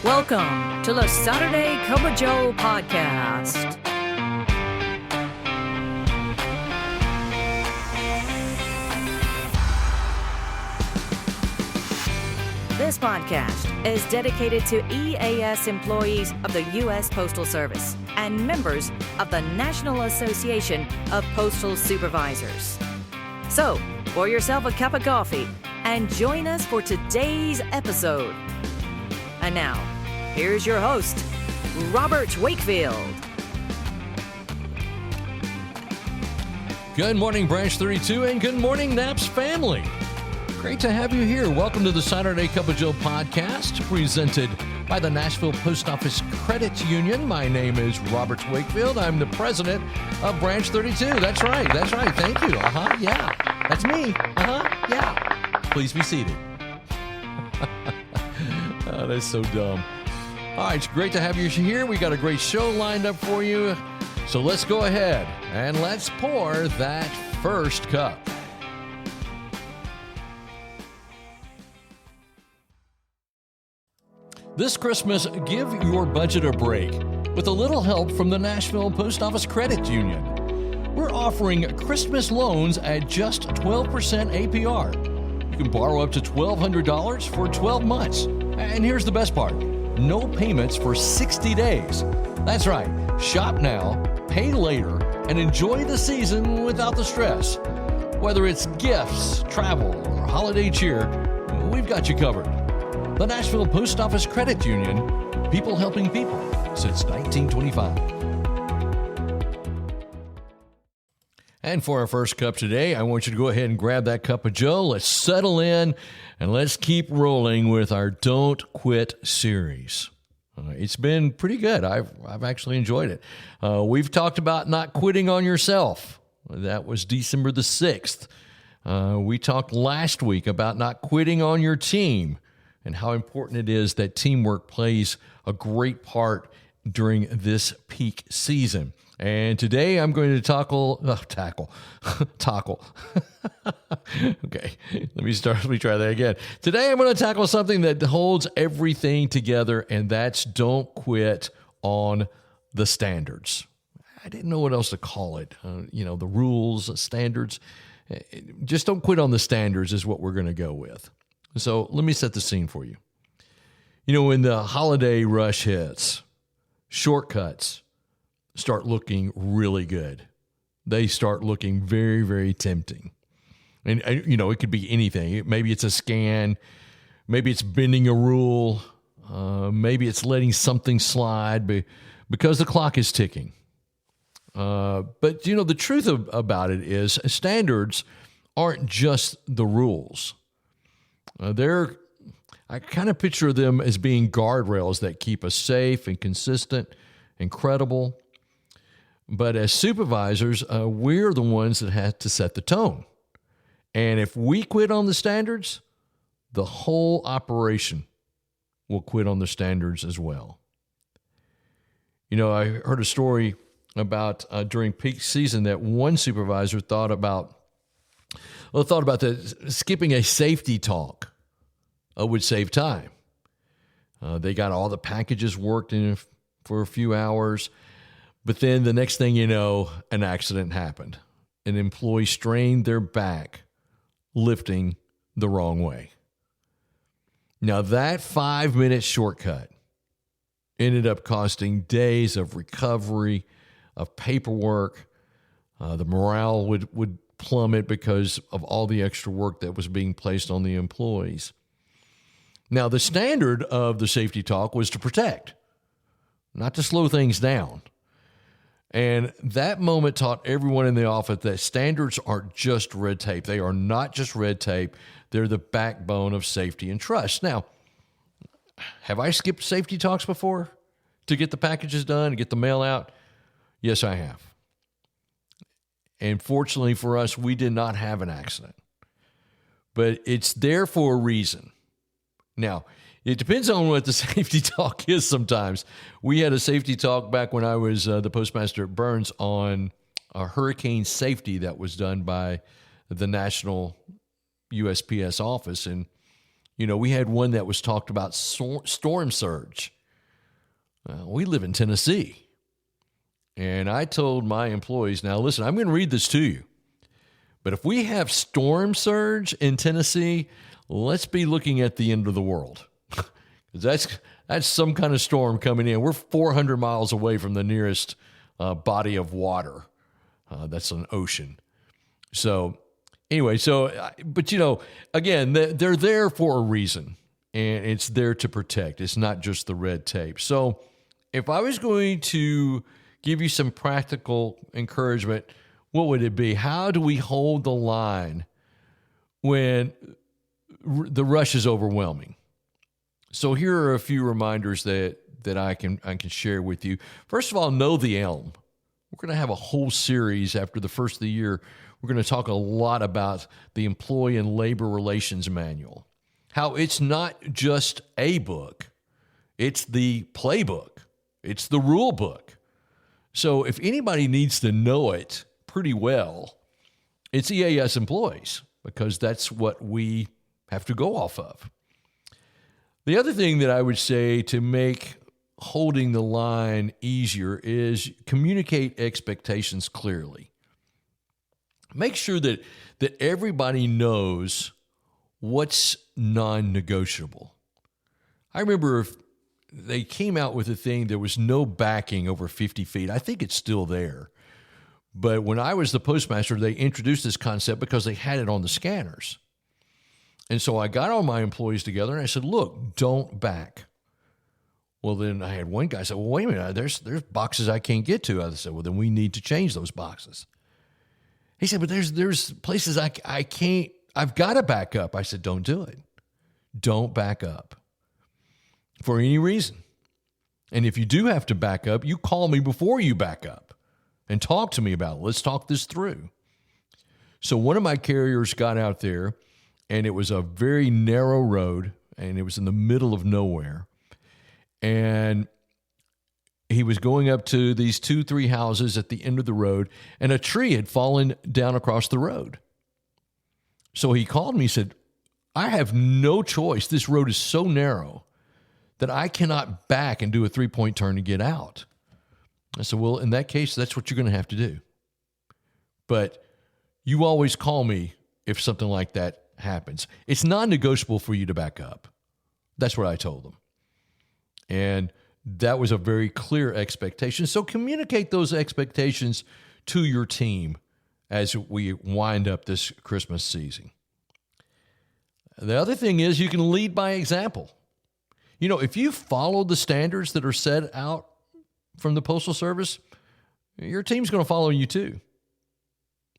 Welcome to the Saturday Cup of Joe podcast. This podcast is dedicated to EAS employees of the U.S. Postal Service and members of the National Association of Postal Supervisors. So, pour yourself a cup of coffee and join us for today's episode. And now, here's your host, Robert Wakefield. Good morning, Branch 32, and good morning, Naps family. Great to have you here. Welcome to the Saturday Cup of Joe podcast, presented by the Nashville Post Office Credit Union. My name is Robert Wakefield. I'm the president of Branch 32. That's right. Thank you. Yeah. That's me. Yeah. Please be seated. Oh, that's so dumb. All right, it's great to have you here. We got a great show lined up for you. So let's go ahead and let's pour that first cup. This Christmas, give your budget a break with a little help from the Nashville Post Office Credit Union. We're offering Christmas loans at just 12% APR. You can borrow up to $1,200 for 12 months. And here's the best part. No payments for 60 days. That's right. Shop now, pay later, and enjoy the season without the stress. Whether it's gifts, travel, or holiday cheer, we've got you covered. The Nashville Post Office Credit Union, people helping people since 1925. And for our first cup today, I want you to go ahead and grab that cup of Joe. Let's settle in and let's keep rolling with our Don't Quit series. It's been pretty good. I've actually enjoyed it. We've talked about not quitting on yourself. That was December the 6th. We talked last week about not quitting on your team, and how important it is that teamwork plays a great part during this peak season. And today I'm going to tackle. Okay, let me try that again. Today I'm going to tackle something that holds everything together, and that's don't quit on the standards. I didn't know what else to call it. The rules, standards. Just don't quit on the standards is what we're going to go with. So let me set the scene for you. When the holiday rush hits, shortcuts start looking really good. They start looking very, very tempting. And, it could be anything. Maybe it's a scan. Maybe it's bending a rule. Maybe it's letting something slide because the clock is ticking. But, the truth about it is standards aren't just the rules. I kind of picture them as being guardrails that keep us safe and consistent and credible. But as supervisors, we're the ones that have to set the tone. And if we quit on the standards, the whole operation will quit on the standards as well. I heard a story about during peak season that one supervisor thought about skipping a safety talk would save time. They got all the packages worked in for a few hours, but then the next thing you know, an accident happened. An employee strained their back lifting the wrong way. Now that 5-minute shortcut ended up costing days of recovery, of paperwork. The morale would plummet because of all the extra work that was being placed on the employees. Now, the standard of the safety talk was to protect, not to slow things down. And that moment taught everyone in the office that standards aren't just red tape. They are not just red tape. They're the backbone of safety and trust. Now, have I skipped safety talks before to get the packages done and get the mail out? Yes, I have. And fortunately for us, we did not have an accident. But it's there for a reason. Now, it depends on what the safety talk is sometimes. We had a safety talk back when I was the postmaster at Burns on hurricane safety that was done by the National USPS office. And, we had one that was talked about storm surge. We live in Tennessee. And I told my employees, now listen, I'm going to read this to you. But if we have storm surge in Tennessee, let's be looking at the end of the world. That's some kind of storm coming in. We're 400 miles away from the nearest body of water. That's an ocean. So anyway, but again, they're there for a reason, and it's there to protect. It's not just the red tape. So if I was going to give you some practical encouragement, what would it be? How do we hold the line when the rush is overwhelming? So here are a few reminders that I can share with you. First of all, know the elm. We're going to have a whole series after the first of the year. We're going to talk a lot about the Employee and Labor Relations Manual, how it's not just a book, it's the playbook, it's the rule book. So if anybody needs to know it pretty well, it's EAS employees, because that's what we have to go off of. The other thing that I would say to make holding the line easier is communicate expectations clearly. Make sure that everybody knows what's non-negotiable. I remember if they came out with a thing, there was no backing over 50 feet. I think it's still there. But when I was the postmaster, they introduced this concept because they had it on the scanners. And so I got all my employees together and I said, look, don't back. Well, then I had one guy say, well, wait a minute, there's boxes I can't get to. I said, well, then we need to change those boxes. He said, but there's places I can't, I've got to back up. I said, don't do it. Don't back up for any reason. And if you do have to back up, you call me before you back up and talk to me about it. Let's talk this through. So one of my carriers got out there, and it was a very narrow road, and it was in the middle of nowhere. And he was going up to these 2-3 houses at the end of the road, and a tree had fallen down across the road. So he called me and said, I have no choice. This road is so narrow that I cannot back and do a 3-point turn to get out. I said, well, in that case, that's what you're going to have to do. But you always call me if something like that happens. It's non-negotiable for you to back up. That's what I told them. And that was a very clear expectation. So communicate those expectations to your team as we wind up this Christmas season. The other thing is you can lead by example. You know, if you follow the standards that are set out from the Postal Service, your team's going to follow you too.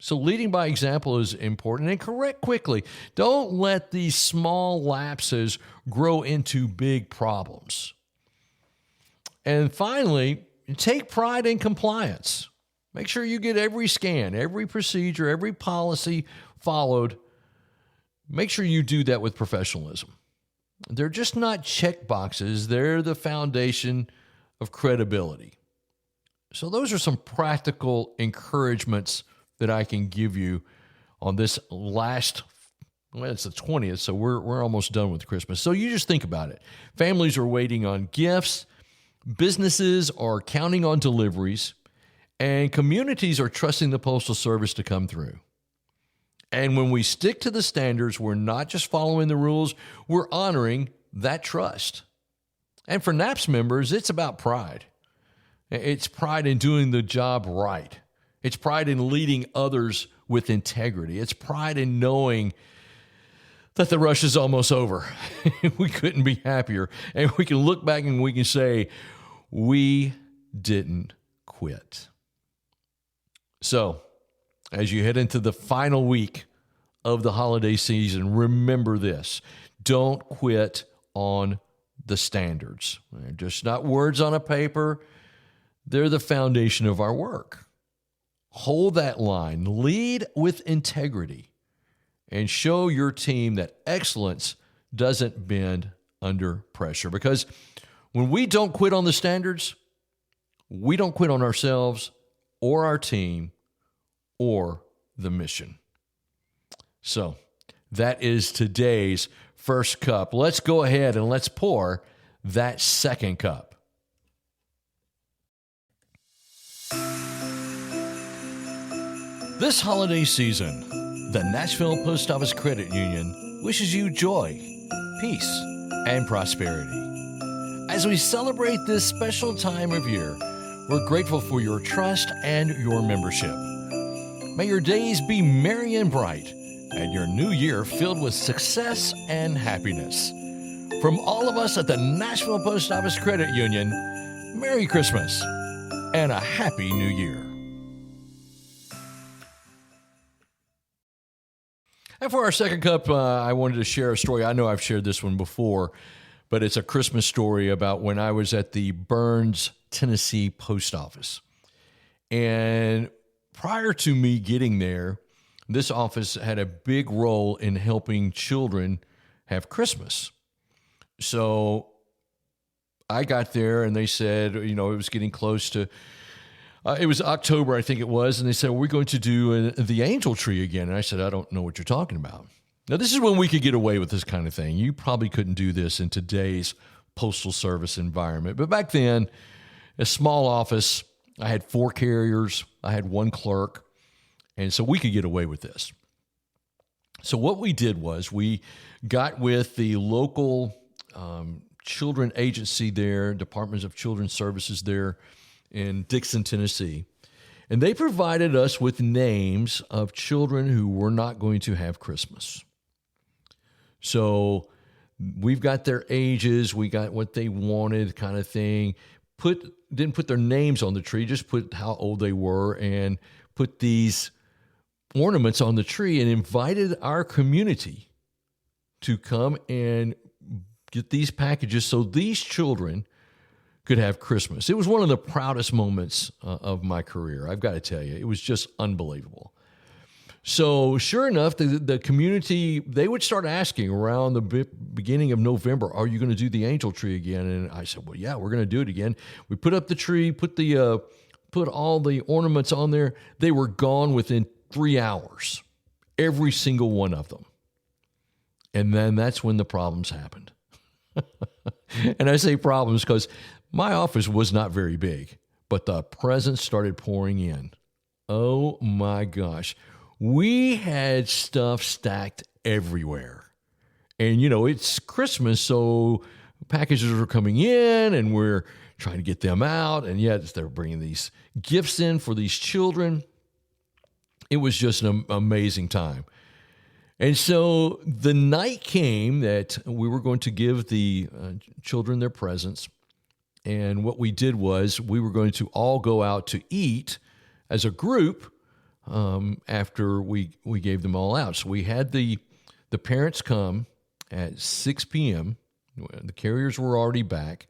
So leading by example is important, and correct quickly. Don't let these small lapses grow into big problems. And finally, take pride in compliance. Make sure you get every scan, every procedure, every policy followed. Make sure you do that with professionalism. They're just not check boxes. They're the foundation of credibility. So those are some practical encouragements that I can give you on this last, well, it's the 20th, so we're almost done with Christmas. So you just think about it. Families are waiting on gifts, businesses are counting on deliveries, and communities are trusting the Postal Service to come through. And when we stick to the standards, we're not just following the rules, we're honoring that trust. And for NAPS members, it's about pride. It's pride in doing the job right. It's pride in leading others with integrity. It's pride in knowing that the rush is almost over. We couldn't be happier. And we can look back and we can say, we didn't quit. So, as you head into the final week of the holiday season, remember this. Don't quit on the standards. They're just not words on a paper. They're the foundation of our work. Hold that line, lead with integrity, and show your team that excellence doesn't bend under pressure. Because when we don't quit on the standards, we don't quit on ourselves or our team or the mission. So that is today's first cup. Let's go ahead and let's pour that second cup. This holiday season, the Nashville Post Office Credit Union wishes you joy, peace, and prosperity. As we celebrate this special time of year, we're grateful for your trust and your membership. May your days be merry and bright, and your new year filled with success and happiness. From all of us at the Nashville Post Office Credit Union, Merry Christmas and a Happy New Year. And for our second cup, I wanted to share a story. I know I've shared this one before, but it's a Christmas story about when I was at the Burns, Tennessee Post Office. And prior to me getting there, this office had a big role in helping children have Christmas. So I got there and they said, it was getting close to, it was October, I think it was. And they said, we're going to do the angel tree again. And I said, I don't know what you're talking about. Now, this is when we could get away with this kind of thing. You probably couldn't do this in today's postal service environment. But back then, a small office, I had 4 carriers, I had 1 clerk, and so we could get away with this. So what we did was we got with the local children agency there, Departments of Children's Services there in Dixon, Tennessee, and they provided us with names of children who were not going to have Christmas. So we've got their ages, we got what they wanted kind of thing. Didn't put their names on the tree, just put how old they were and put these ornaments on the tree and invited our community to come and get these packages so these children could have Christmas. It was one of the proudest moments of my career, I've got to tell you. It was just unbelievable. So sure enough, the community, they would start asking around the beginning of November, are you going to do the angel tree again? And I said, well, yeah, we're going to do it again. We put up the tree, put all the ornaments on there. They were gone within 3 hours, every single one of them. And then that's when the problems happened. And I say problems because my office was not very big, but the presents started pouring in. Oh my gosh. We had stuff stacked everywhere. And, it's Christmas, so packages are coming in, and we're trying to get them out, and yet they're bringing these gifts in for these children. It was just an amazing time. And so the night came that we were going to give the children their presents, and what we did was we were going to all go out to eat as a group after we gave them all out. So we had the parents come at 6 p.m. The carriers were already back.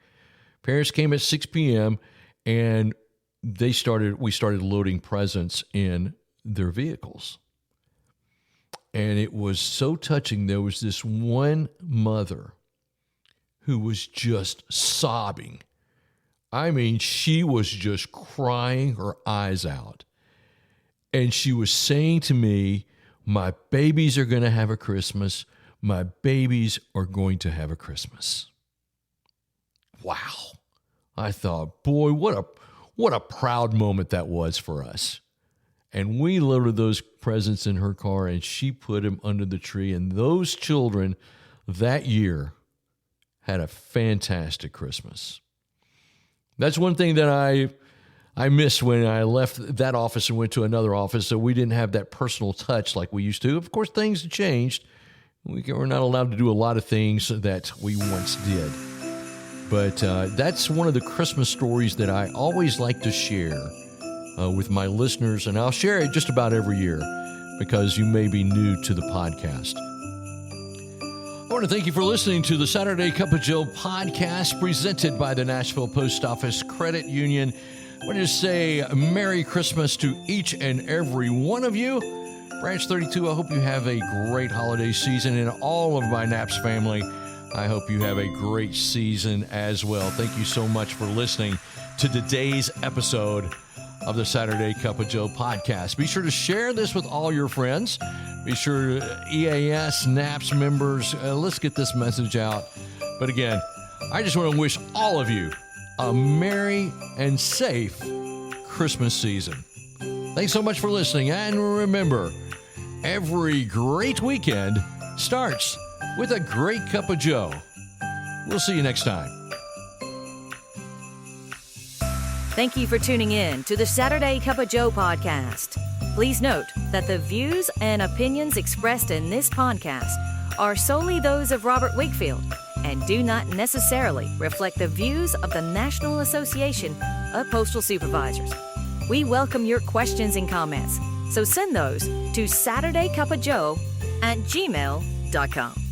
Parents came at 6 p.m. and we started loading presents in their vehicles. And it was so touching. There was this one mother who was just sobbing. I mean, she was just crying her eyes out. And she was saying to me, my babies are going to have a Christmas. My babies are going to have a Christmas. Wow. I thought, boy, what a proud moment that was for us. And we loaded those presents in her car, and she put them under the tree. And those children that year had a fantastic Christmas. That's one thing that I missed when I left that office and went to another office, so we didn't have that personal touch like we used to. Of course, things have changed. We're not allowed to do a lot of things that we once did. But that's one of the Christmas stories that I always like to share with my listeners, and I'll share it just about every year because you may be new to the podcast. I want to thank you for listening to the Saturday Cup of Joe podcast presented by the Nashville Post Office Credit Union. I want to say Merry Christmas to each and every one of you. Branch 32, I hope you have a great holiday season, and all of my Naps family, I hope you have a great season as well. Thank you so much for listening to today's episode of the Saturday Cup of Joe podcast. Be sure to share this with all your friends. Be sure EAS, NAPS members, let's get this message out. But again, I just want to wish all of you a merry and safe Christmas season. Thanks so much for listening. And remember, every great weekend starts with a great cup of Joe. We'll see you next time. Thank you for tuning in to the Saturday Cup of Joe podcast. Please note that the views and opinions expressed in this podcast are solely those of Robert Wakefield and do not necessarily reflect the views of the National Association of Postal Supervisors. We welcome your questions and comments, so send those to SaturdayCupOfJoe@gmail.com.